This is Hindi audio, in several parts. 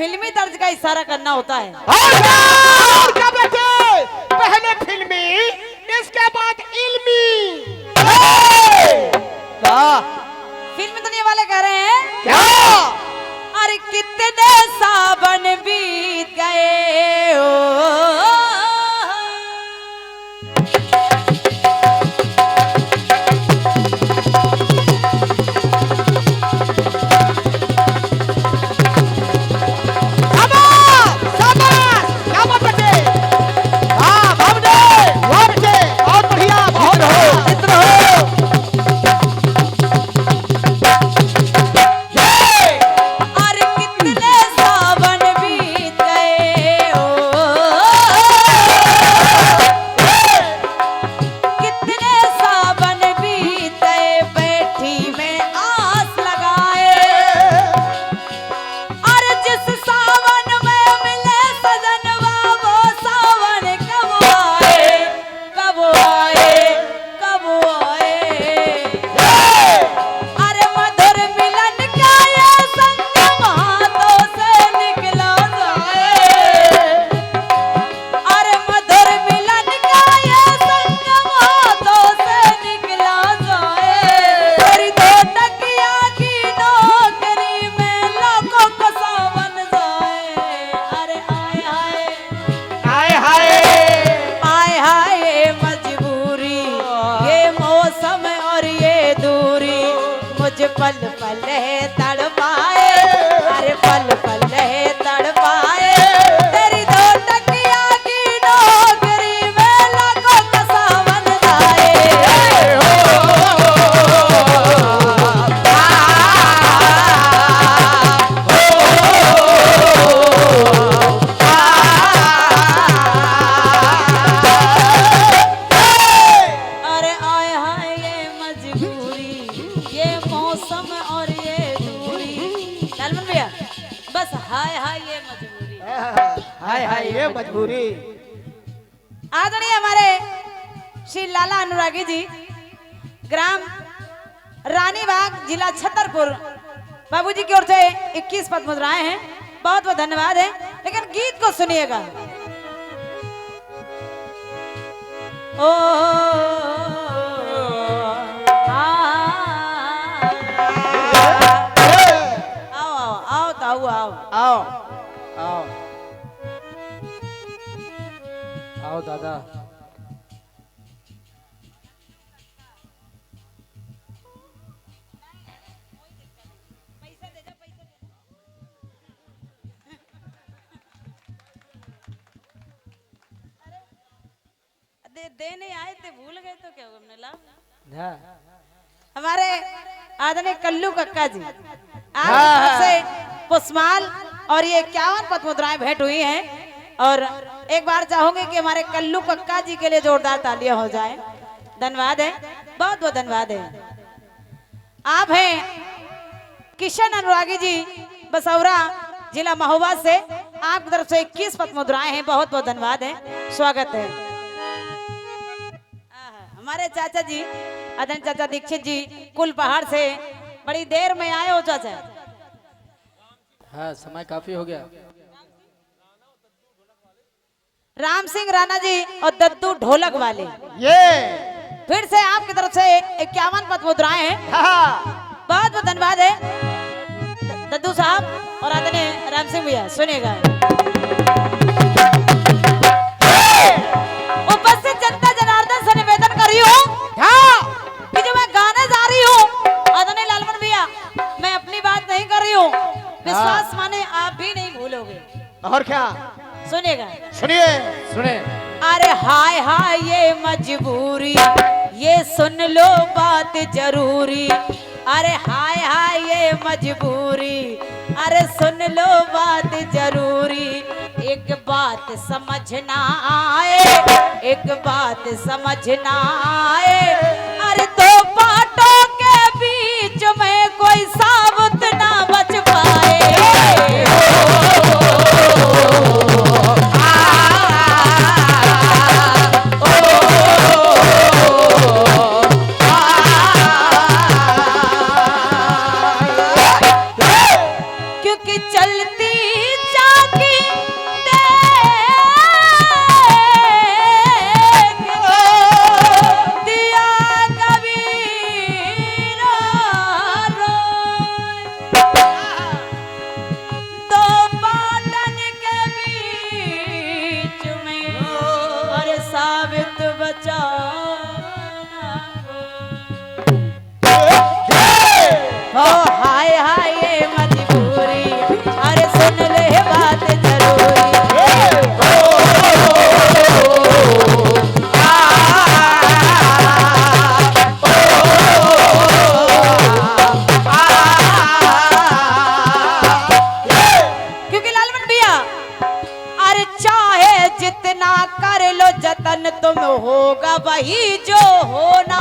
फिल्मी तर्ज का इशारा करना होता है। और क्या बेटे, पहले फिल्मी इसके बाद इल्मी। फिल्मी दुनिया वाले कह रहे हैं क्या? अरे कितने सावन बीत गए हो, पल पल है तड़पाए, अरे पल पल है तड़पाए, तेरी दो टकिया की नौकरी में लाखों का सावन जाए। अरे आए हाय ये मजबूरी, ये मौसम और ये दूरी। सलमान भैया बस हाय हाय ये मजबूरी, हाय हाय ये मजबूरी। आदरणीय हमारे श्री लाला अनुरागी जी, ग्राम रानीबाग, जिला छतरपुर, बाबूजी की ओर से 21 पद मुद्राएं हैं। बहुत बहुत धन्यवाद है। लेकिन गीत को सुनिएगा। ओ आओ ताऊ आओ आओ आओ आओ दादा। देने आए थे, भूल गए तो क्या हमने ला। हमारे आदरणीय कल्लू कक्का जी आपसे पुष्पमाल और ये 51 पद मुद्राएं भेंट हुई हैं। और एक बार चाहूंगे कि हमारे कल्लू कक्का जी के लिए जोरदार तालियां हो जाए। धन्यवाद है, बहुत बहुत धन्यवाद है। आप हैं किशन अनुरागी जी, बसौरा, जिला महोबा से। आपकी तरफ से 21 पद मुद्राएं हैं। बहुत बहुत धन्यवाद है, स्वागत है। हमारे चाचा जी, आदरणीय चाचा दीक्षित जी, कुल पहाड़ से बड़ी देर में आए हो चाचा। हाँ, समय काफी हो गया। राम सिंह राणा जी और दद्दू ढोलक वाले, ये फिर से आपकी तरफ से 51 पद मुद्राएं हैं। बहुत बहुत धन्यवाद है दद्दू साहब और आदरणीय राम सिंह भैया। सुनिएगा। उपस्थित जनता जनार्दन से निवेदन कर रही हूँ कि जो मैं गाने जा रही हूँ, आदरणीय लालमन भैया, मैं अपनी बात नहीं कर रही हूँ, विश्वास माने आप भी नहीं भूलोगे। और क्या? सुनिएगा, सुनिए सुने। अरे हाय हाय ये मजबूरी, ये सुन लो बात जरूरी। अरे हाय हाय ये मजबूरी, अरे सुन लो बात जरूरी। एक बात समझना आए, एक बात समझना आए, अरे दो बातों के बीच में कोई साबुत ना बच पाए। क्योंकि चलती होगा वही जो होना।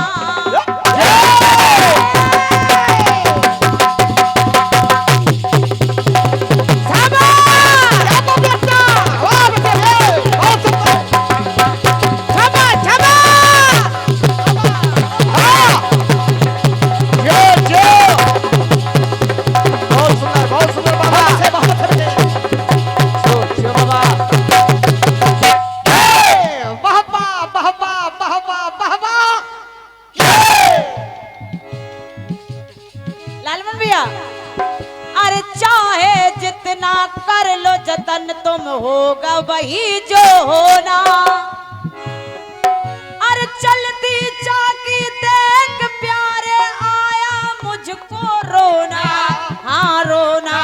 लालमन भैया, अरे चाहे जितना कर लो जतन तुम होगा वही जो होना। अरे चलती चाकी देख प्यारे आया मुझको रोना, हाँ रोना,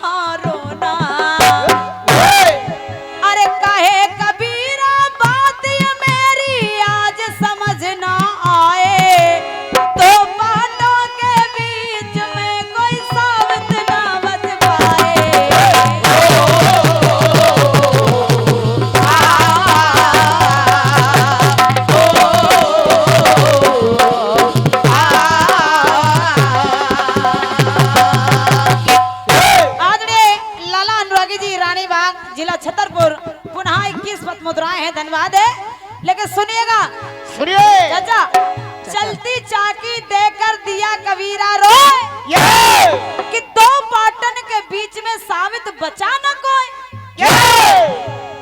हाँ रोना। अरे कहे कबीरा बात ये मेरी आज समझ ना आए, तो बातों के बीच में कोई साबित ना बच पाए। आदरणीय लाला अनुरागी जी, रानीबाग, जिला छतरपुर, पुनः 21 पद मुद्राएं हैं, धन्यवाद है। लेकिन सुनिएगा, सुनिए चाचा, चलती चाकी देकर दिया कबीरा रोए, कि दो पाटन के बीच में साबित बचा न कोई।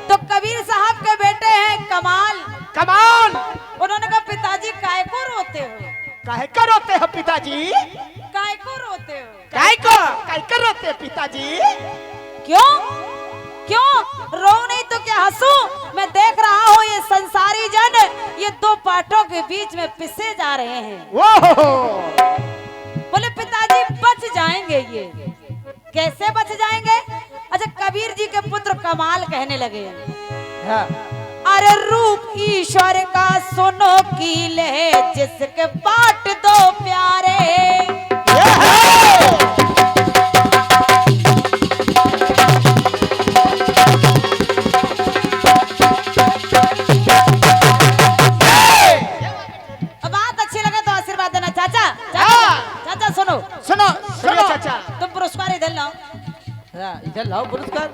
तो कबीर साहब के बेटे हैं कमाल। कमान उन्होंने कहा पिताजी काय को रोते हो, काहे को रोते हो पिताजी? काय को रोते हो? काय को रोते हो पिताजी? क्यों क्यों रो नहीं तो क्या हंसू? मैं देख रहा हूँ ये संसारी जन ये दो पाटों के बीच में पिसे जा रहे हैं। बोले पिताजी बच जाएंगे ये। कैसे बच जाएंगे? अच्छा, कबीर जी के पुत्र कमाल कहने लगे, हाँ। अरे रूप ईश्वर का सुनो कील है जिसके पाट दो प्यारे। बात अच्छी लगे तो आशीर्वाद देना चाचा। चाचा सुनो सुनो सुनो चाचा, तुम पुरस्कार इधर लाओ। इधर लाओ पुरस्कार,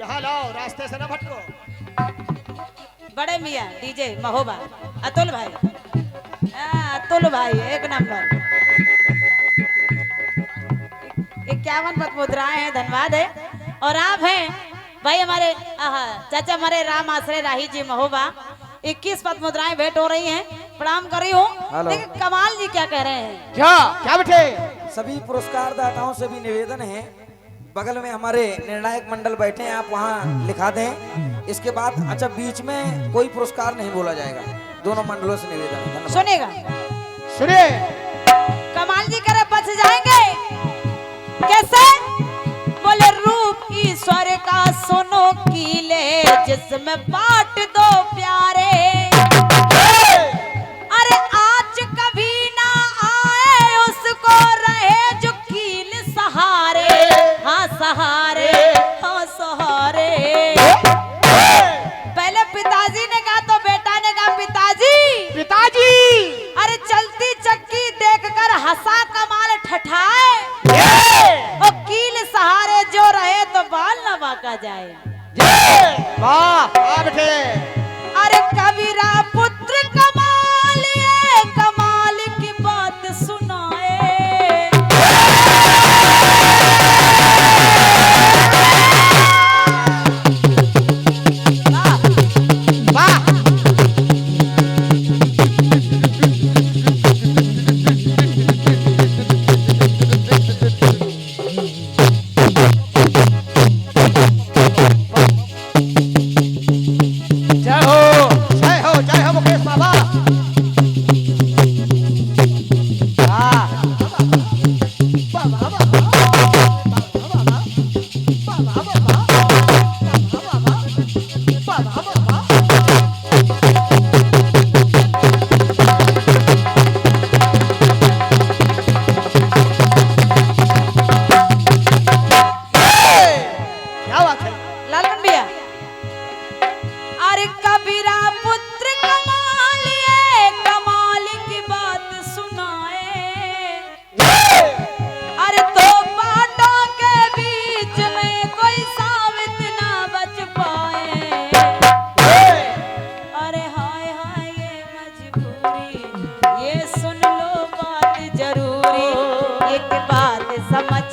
यहाँ लाओ, रास्ते से न भटको। बड़े मियाँ डीजे महोबा, अतुल भाई, अतुल भाई एक नंबर। 51 पद मुद्राएं हैं, धन्यवाद है। और आप हैं भाई हमारे चाचा, हमारे राम आश्रय राही जी महोबा, 21 पद मुद्राएं भेंट हो रही हैं, प्रणाम कर रही हूँ। लेकिन कमाल जी क्या कह रहे हैं? क्या बेटे? सभी पुरस्कार दाताओं से भी निवेदन है, बगल में हमारे निर्णायक मंडल बैठे हैं, आप वहाँ लिखा दें। इसके बाद अच्छा बीच में कोई पुरस्कार नहीं बोला जाएगा, दोनों मंडलों से निवेदन है। धन्यवाद। सुनेगा, सुनिए कमाल जी कह रहे बच जाएंगे। कैसे? बोले रूप ईश्वर का सुनो कीले जिसमें बांट दो प्यारे। अरे आज कभी ना आए उसको रहे जो कील सहारे, हाँ सहारे, हाँ सहारे। पहले पिताजी ने कहा तो बेटा ने कहा पिताजी, पिताजी। अरे चलती चक्की देखकर हंसा कमाल ठठाए, और कील सहारे जो रहे तो बाल न बांका जाए। वाह बेटे। अरे कबीरा पुत्र कमाल, ये कमाल की बात सुनाए। वाह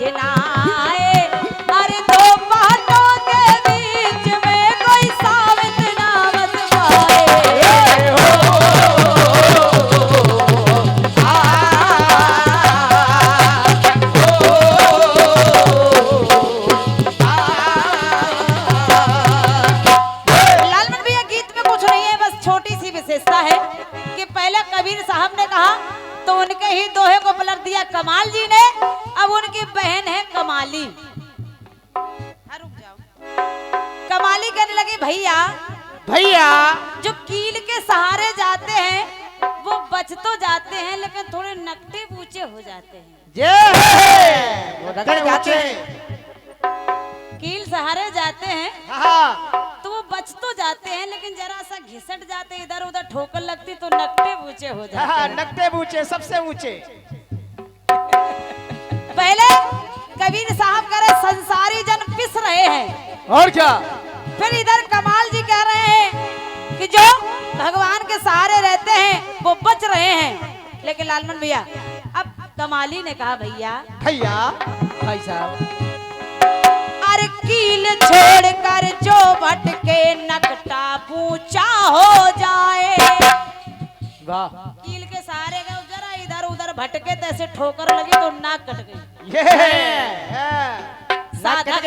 न आए, अरे दो बातों के बीच में कोई साबित ना बच पाए। लालमन भैया गीत में कुछ नहीं है, बस छोटी सी विशेषता है कि पहले कबीर साहब ने कहा तो उनके ही दोहे को पलट दिया कमाल जी ने, अब उनकी बहन है कमाली। रुक जाओ, कमाली कहने लगी भैया भैया जो कील के सहारे जाते हैं वो बच तो जाते हैं लेकिन थोड़े नकटे पूछे हो जाते हैं। ये वो रगड़ जाते हैं। कील सहारे जाते हैं हाँ तो वो बच तो जाते हैं लेकिन जरा सा घिसट जाते, इधर उधर ठोकर लगती तो नकटे ऊंचे हो जाते हाँ, हैं। नकटे ऊंचे, सबसे ऊंचे। पहले कबीर साहब कह रहे संसारी जन पिस रहे हैं, और क्या? फिर इधर कमाल जी कह रहे हैं कि जो भगवान के सहारे रहते हैं वो बच रहे हैं। लेकिन लालमन भैया अब कमाली ने कहा भैया भैया भाई साहब अरे कील छोड़कर जो भटके नकटा पूछा हो जाए। वाह कील के सहारे गए जरा इधर उधर भटके तो ऐसे ठोकर लगी तो नाक कट गई। ये साधक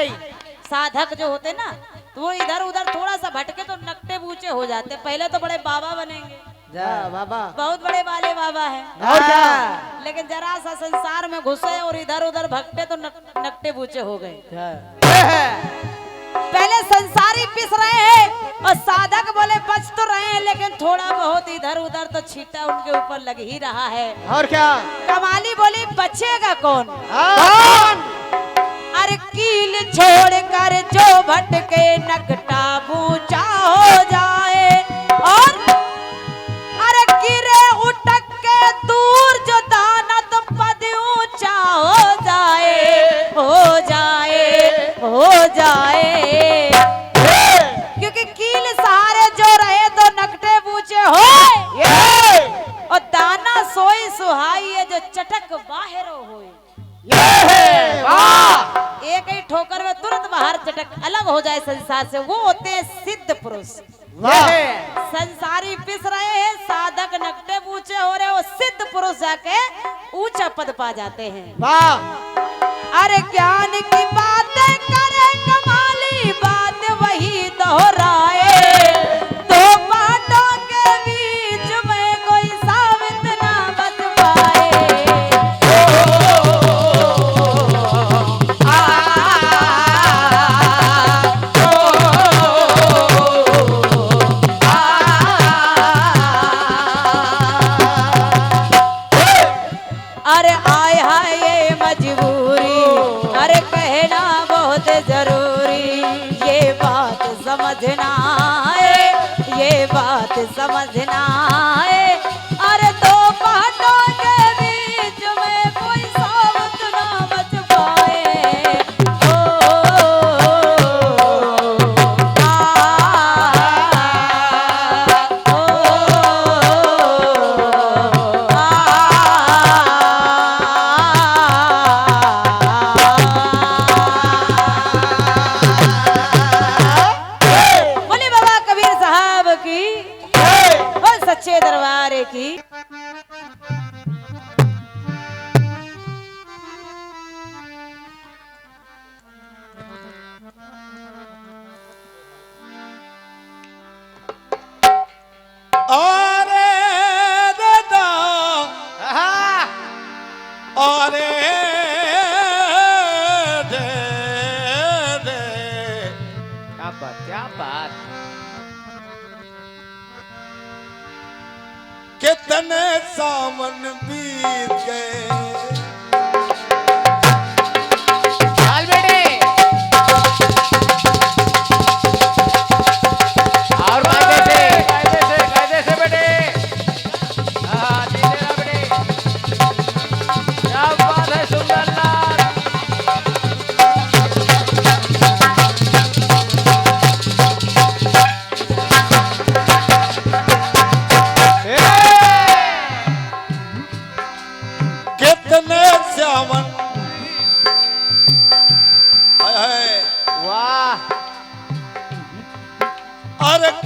साधक जो होते ना तो वो इधर उधर थोड़ा सा भटके तो नकटे बूचे हो जाते। पहले तो बड़े बाबा बनेंगे, जा बाबा बहुत बड़े वाले बाबा हैं, और क्या? लेकिन जरा सा संसार में घुसे और इधर उधर भटके तो नकटे बूचे हो गए। पहले संसारी पिस रहे हैं और साधक बोले बच तो रहे हैं लेकिन थोड़ा बहुत इधर उधर तो छींटा उनके ऊपर लग ही रहा है। और क्या? कमाली बोली बचेगा कौन? कौन? अरे कील छोड़कर जो भटके नकटा बूचा हो जाए और अरे गिरे उठक के दूर जो दानत पद ऊंचा हो जाए, हो जाए, हो जाए। क्योंकि कील सहारे जो रहे तो नकटे बूचे हो और दाना सोई सुहाई है जो चटक बाहर होए। एक ही ठोकर में तुरंत बाहर चटक अलग हो जाए संसार से, वो होते हैं सिद्ध पुरुष। संसारी पिस रहे हैं, साधक नकटे पूछे हो रहे, वो सिद्ध पुरुष जाके ऊंचा पद पा जाते हैं। वाह अरे ज्ञान की बातें करे कमाली, बात वही दोहराए, दो बातों के बीच में कोई साबित ना बच पाए। अरे आय हाय ये मजबूरी, अरे कहना बहुत जरूरी, ये बात समझना है, ये बात समझना है। अरे दो बातों के बीच में कोई साबित ना बच पाए। ओ, बोले बाबा कबीर साहब की और सच्चे दरबार की। अरे दादा अरे दे दे क्या बात, क्या बात। कितने सावन बीत गए। चल बेटे और कायदे से बेटे। हाँ धीरे रहो बेटे। क्या बात है सुंदर लाल।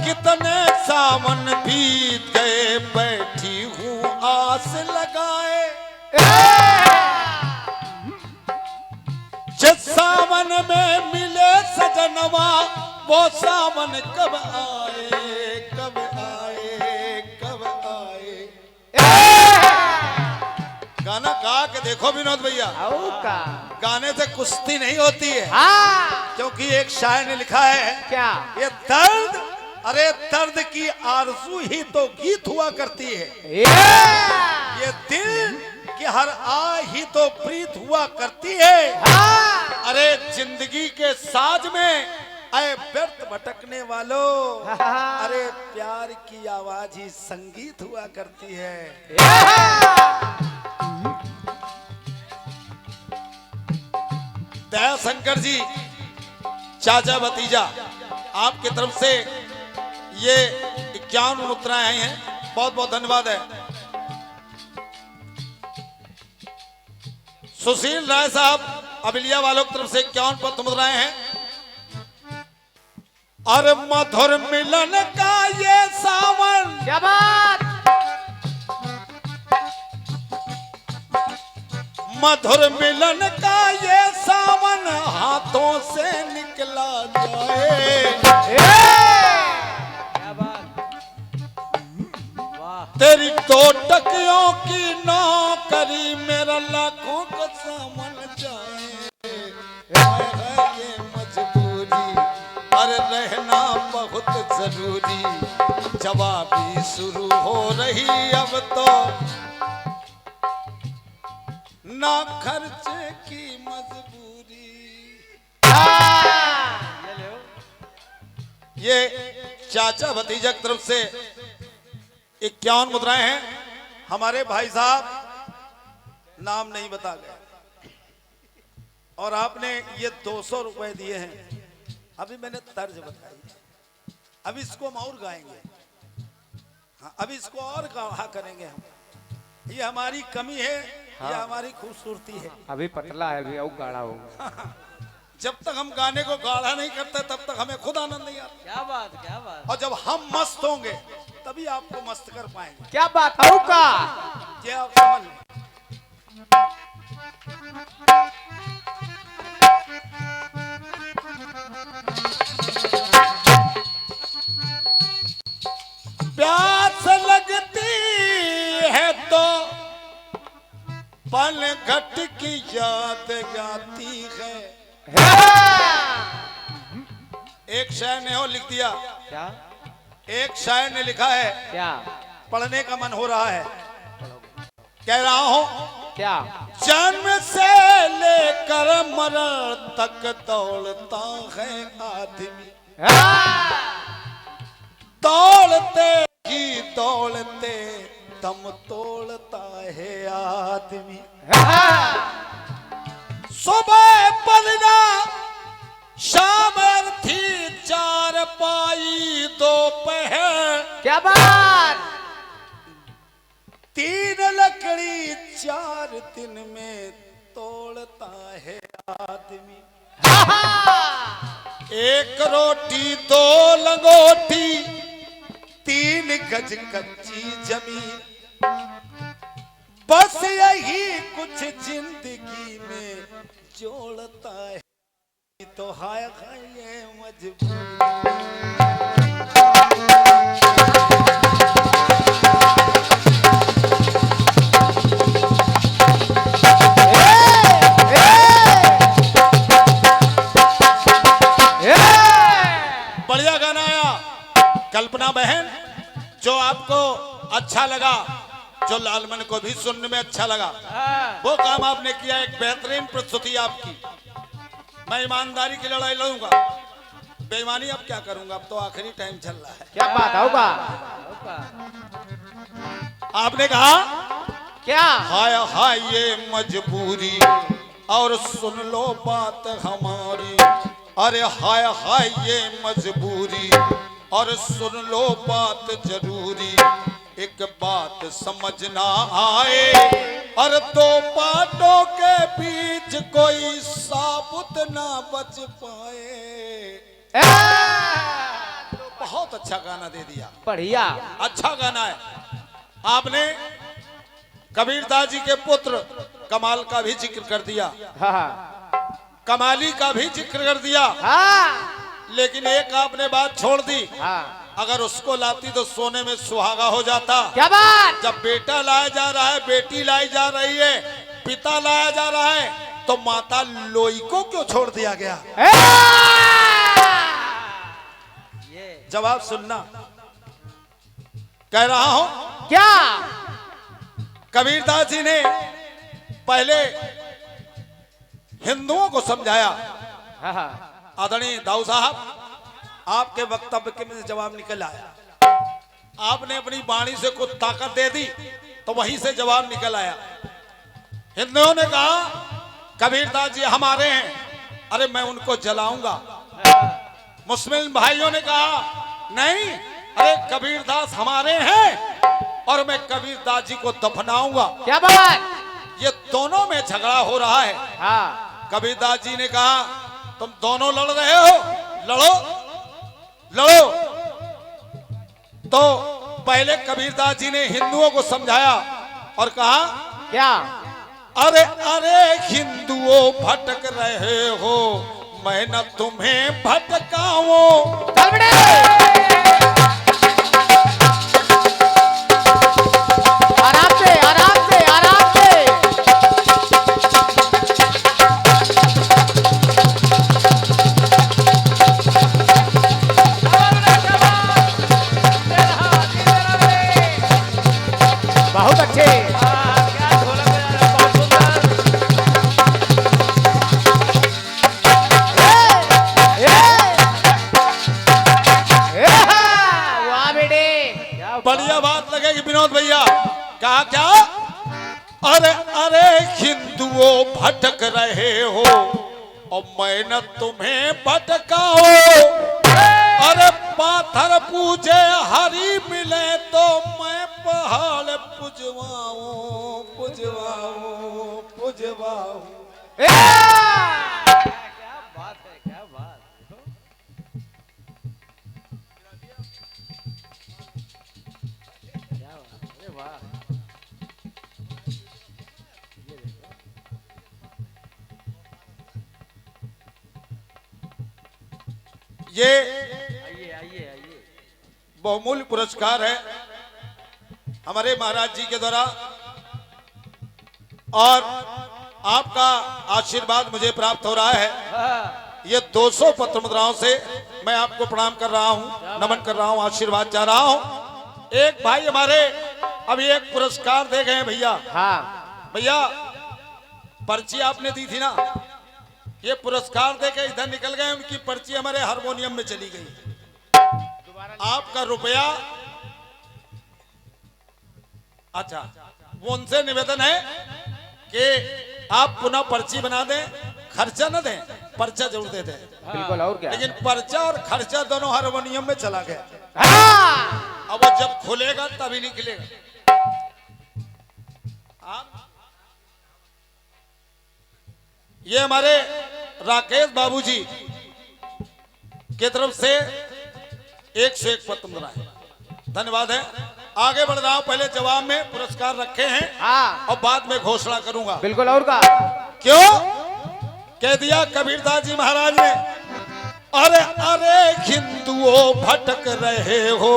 कितने सावन बीत गए, बैठी हूँ आस लगाए। जिस सावन में मिले सजनवा, वो सावन कब आए, कब आए, कब आए। गाना गा के देखो विनोद भैया, गाने से कुश्ती नहीं होती है। क्योंकि एक शायर ने लिखा है क्या? ये दर्द, अरे दर्द की आरज़ू ही तो गीत हुआ करती है। ये दिल की हर आ ही तो प्रीत हुआ करती है। अरे जिंदगी के साज में अरे व्यर्थ भटकने वालों, अरे प्यार की आवाज ही संगीत हुआ करती है। दया शंकर जी, चाचा भतीजा, आपकी तरफ से ये 51 मुद्राएं आई हैं, बहुत बहुत धन्यवाद है। सुशील राय साहब अबिलिया वालों की तरफ से 51 मुद्राएं हैं। और मधुर मिलन का ये सावन, क्या बात? मधुर मिलन का ये सावन हाथों से निकला जाए। क्या बात, वाह। तेरी दो टकियों की नौकरी मेरा लाखों का सामान जाए। है ये मजबूरी, अरे रहना बहुत जरूरी। जवाबी शुरू हो रही अब तो, ना खर्चे की मजबूरी। ये चाचा भतीजा की तरफ से 51 मुद्राएं हैं। हमारे भाई साहब नाम नहीं बता गए और आपने ये 200 रुपए दिए हैं। अभी मैंने तर्ज बताई, अभी इसको हम और गाएंगे। हाँ, अभी इसको और गा करेंगे हम। ये हमारी कमी है, ये हमारी खूबसूरती है। अभी पतला है, अभी और गाढ़ा होगा। जब तक हम गाने को गाढ़ा नहीं करते तब तक हमें खुद आनंद नहीं आता। क्या बात, क्या बात। और जब हम मस्त होंगे तभी आपको मस्त कर पाएंगे। क्या बात है का? ये आप समझ लें। प्यास लगती है तो पल घट की याद आती है। एक शायर ने और लिख दिया, क्या? एक शायर ने लिखा है, क्या? पढ़ने का मन हो रहा है, कह रहा हूं। क्या? जन्म से लेकर मरण तक दौड़ता है आदमी, दौड़ते ही दौड़ते दम तोड़ता है आदमी। सुबह पलना शाम थी चार पाई दोपहर, क्या बात? 3 लकड़ी 4 दिन में तोड़ता है आदमी। 1 रोटी 2 लंगोटी 3 गज कच्ची जमीन, बस यही कुछ जिंदगी में जोड़ता है। तो हाय हाय ये मजबूरी। बढ़िया गाना आया कल्पना बहन, जो आपको अच्छा लगा, जो लालमन को भी सुनने में अच्छा लगा, वो काम आपने किया। एक बेहतरीन प्रस्तुति आपकी। मैं ईमानदारी की लड़ाई लड़ूंगा, बेईमानी अब क्या करूंगा, अब तो आखिरी टाइम चल रहा है। क्या बात होगा? आपने कहा क्या? हाय हाय ये मजबूरी, और सुन लो बात हमारी। अरे हाय हाय ये मजबूरी, और सुन लो बात जरूरी। एक बात समझ ना आए, और 2 बातों के बीच कोई साबुत ना बच पाए। तो बहुत बहुत अच्छा गाना दे दिया, बढ़िया। अच्छा गाना है। आपने कबीरदास जी के पुत्र कमाल का भी जिक्र कर दिया, हाँ कमाली का भी जिक्र कर दिया, हाँ लेकिन एक आपने बात छोड़ दी। हाँ। अगर उसको लाती तो सोने में सुहागा हो जाता। क्या बात। जब बेटा लाया जा रहा है, बेटी लाई जा रही है, पिता लाया जा रहा है, तो माता लोई को क्यों छोड़ दिया गया? जवाब सुनना, कह रहा हूं क्या? कबीरदास जी ने पहले हिंदुओं को समझाया। हाँ हाँ। आदरणीय दाऊ साहब, आपके वक्तव्य के में जवाब निकल आया। आपने अपनी वाणी से कुछ ताकत दे दी तो वहीं से जवाब निकल आया। हिंदुओं ने कहा कबीरदास जी हमारे हैं, अरे मैं उनको जलाऊंगा। मुस्लिम भाइयों ने कहा नहीं, अरे कबीरदास हमारे हैं और मैं कबीरदास जी को दफनाऊंगा। क्या बात। ये दोनों में झगड़ा हो रहा है। हाँ। कबीरदास जी ने कहा तुम दोनों लड़ रहे हो, लड़ो लड़ो। तो पहले कबीरदास जी ने हिंदुओं को समझाया और कहा क्या? अरे अरे हिंदुओं भटक रहे हो, मैं न तुम्हें भटकाऊं। आराम से आराम से आराम से। बहुत अच्छे। क्या ढोलक बजा रहा है, बहुत सुंदर। वाह बेटे। बढ़िया बात लगेगी विनोद भैया। कहा क्या? अरे अरे हिंदुओं भटक रहे हो और मैं न तुम्हें भटकाऊं। अरे पाथर पूजे हरी मिले तो मैं पहाड़ पुजवाऊं पुजवाऊं पुजवाऊं। क्या बात है, क्या बात। क्या बात, अरे वाह। ये आइए आइए आइए। बहुमूल्य पुरस्कार है हमारे महाराज जी के द्वारा और आपका आशीर्वाद मुझे प्राप्त हो रहा है। ये 200 पत्र मुद्राओं से मैं आपको प्रणाम कर रहा हूं, नमन कर रहा हूं, आशीर्वाद चाह रहा हूं। एक भाई हमारे अभी एक पुरस्कार दे गए हैं भैया। हाँ। भैया पर्ची आपने दी थी ना, ये पुरस्कार दे के इधर निकल गए, उनकी पर्ची हमारे हारमोनियम में चली गई। आपका रुपया, अच्छा, वो उनसे निवेदन है कि आप पुनः पर्ची बना दें, खर्चा न दें, पर्चा जरूर दे दें। बिल्कुल। और क्या? लेकिन पर्चा और खर्चा दोनों हारमोनियम में चला गया। हाँ। अब वो जब खुलेगा तभी निकलेगा। ये हमारे राकेश बाबूजी के तरफ से 101 पत्र मुद्रा है, धन्यवाद है। आगे बढ़ रहा हूं, पहले जवाब में पुरस्कार रखे हैं हाँ। और बाद में घोषणा करूंगा। बिल्कुल। और का? क्यों कह दिया कबीरदास जी महाराज ने? अरे अरे हिंदुओं भटक रहे हो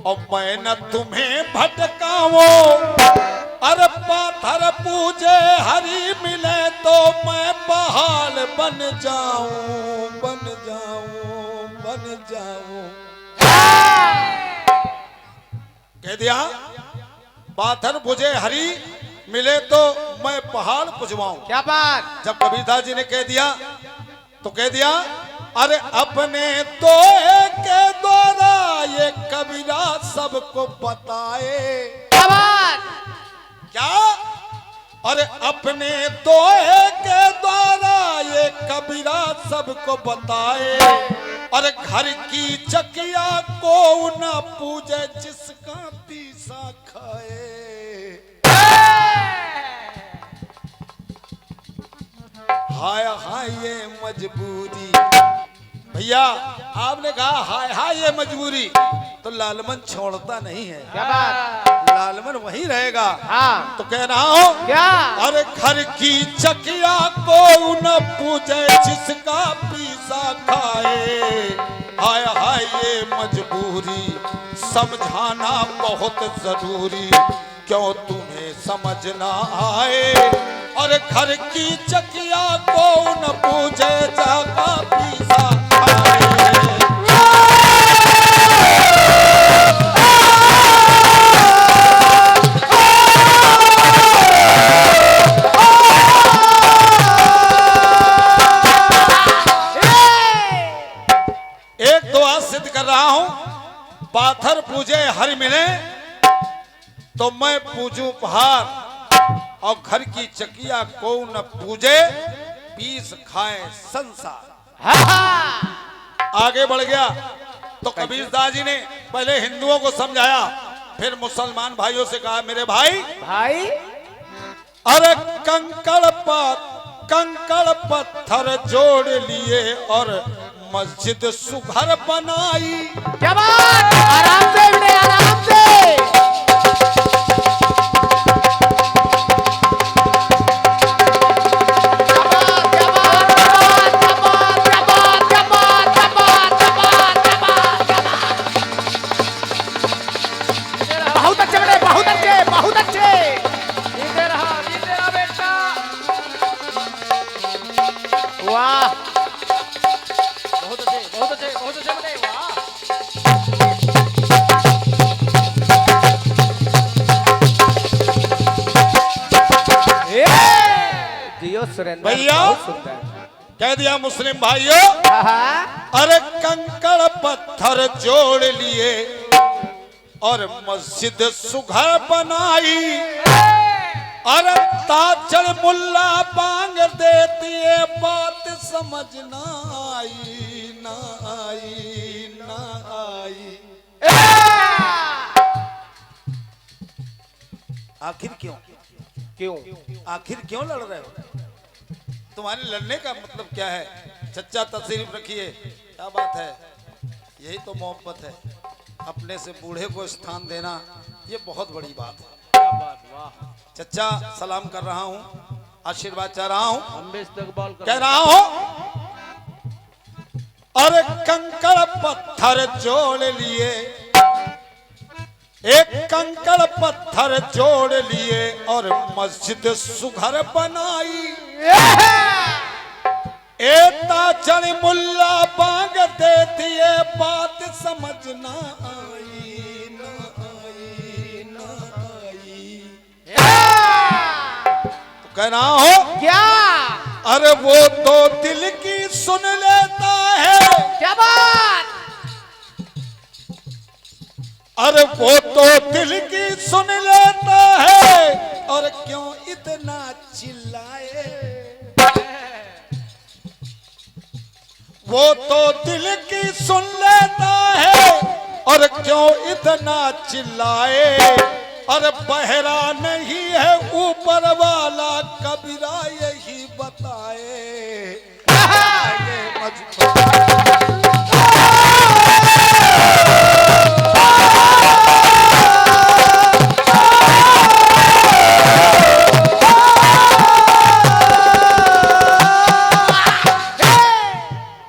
और मैं न तुम्हें भटकाऊं। अरे पाथर पूजे हरी मिले तो मैं पहाड़ बन जाऊं बन जाऊं बन जाऊं। कह दिया पाथर पूजे हरी मिले तो मैं पहाड़ पुजवाऊं। क्या बात। जब कबीरदास जी ने कह दिया तो कह दिया अरे अपने तो के द्वारा ये कबीरा सबको बताए। क्या बात। क्या? अरे अपने तो के द्वारा ये कबीरा सबको बताए। अरे घर की चकिया को न पूजे जिसका तीसा खाए। हाय हाय ये मजबूरी भैया आपने कहा हाय हाय ये मजबूरी, तो लालमन छोड़ता नहीं है। क्या बात? लालमन वहीं रहेगा। हाँ तो कह रहा हूँ क्या? अरे घर की चकिया को न पूजे जिसका पीसा खाए। हाय हाय ये मजबूरी समझाना बहुत जरूरी, क्यों तुम्हें समझ ना आए। और घर की चकिया को न पूजे जिसका पीसा खाए। एक दुआ सिद्ध कर रहा हूं, पाथर पूजे हर मिले तो मैं पूजूं पहाड़, और घर की चकिया को न पूजे पीस खाए संसार। आगे बढ़ गया तो कबीरदास जी ने पहले हिंदुओं को समझाया, फिर मुसलमान भाइयों से कहा मेरे भाई भाई अरे कंकड़ पत्थर जोड़ लिए और मस्जिद सुघर बनाई। क्या बात? आराम से बेटे, आराम से। बहुत अच्छे बेटे, बहुत अच्छे, बहुत अच्छे। जीते रहा बेटा। वाह बहुत अच्छे, बहुत अच्छे, बहुत अच्छे बेटे, वाह। जियो सुरेंद्र, भैया। बहुत सुंदर। कह दिया मुस्लिम भाइयों, अरे कंकड़ पत्थर जोड़ लिए और मस्जिद सुघर बनाई। अरे ताचड़ मुल्ला बांग देती है, बात समझ ना आई, ना आई, ना आई। आखिर क्यों? क्यों? आखिर क्यों लड़ रहे हो? तुम्हारे लड़ने का मतलब क्या है? चच्चा तशरीफ रखिए। क्या बात है? यही तो मोहब्बत है, अपने से बूढ़े को स्थान देना, ये बहुत बड़ी बात है। क्या बात, वाह। चच्चा सलाम कर रहा हूँ, आशीर्वाद चाह रहा हूँ, हम भी इस्तकबाल कर कह रहा हूँ अरे कंकड़ पत्थर जोड़ लिए, एक कंकड़ पत्थर जोड़ लिए और मस्जिद सुघर बनाई। ताचड़ मुल्ला बांग देती है, बात समझ ना आई, ना आई, ना आई। तो कह रहा हो क्या? अरे वो तो दिल की सुन लेता है। क्या बात? अरे वो तो दिल की सुन लेता है, और क्यों इतना चिल्लाए। वो तो दिल की सुन लेता है, और क्यों इतना चिल्लाए। और बहरा नहीं है ऊपर वाला, कबीरा यही बताए। ये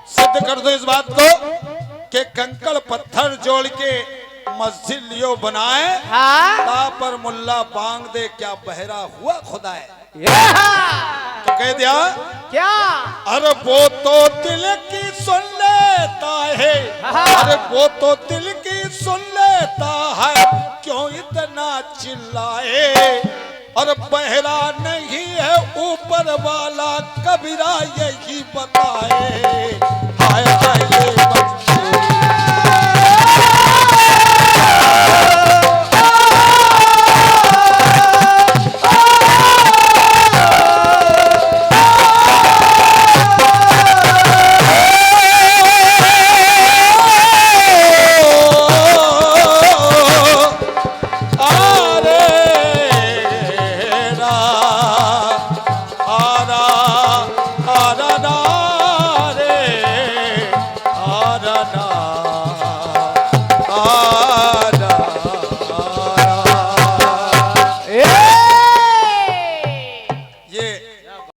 सिद्ध कर दो इस बात को कि कंकड़ पत्थर जोड़ के मस्जिद लियो बनाए, ता पर मुल्ला बांग दे, क्या बहरा हुआ खुदा है। तो कह दिया क्या? अरे वो तो दिल की सुन लेता है, अरे वो तो दिल की सुन लेता है, क्यों इतना चिल्लाए। और बहरा नहीं है ऊपर वाला, कबीरा यही बताए।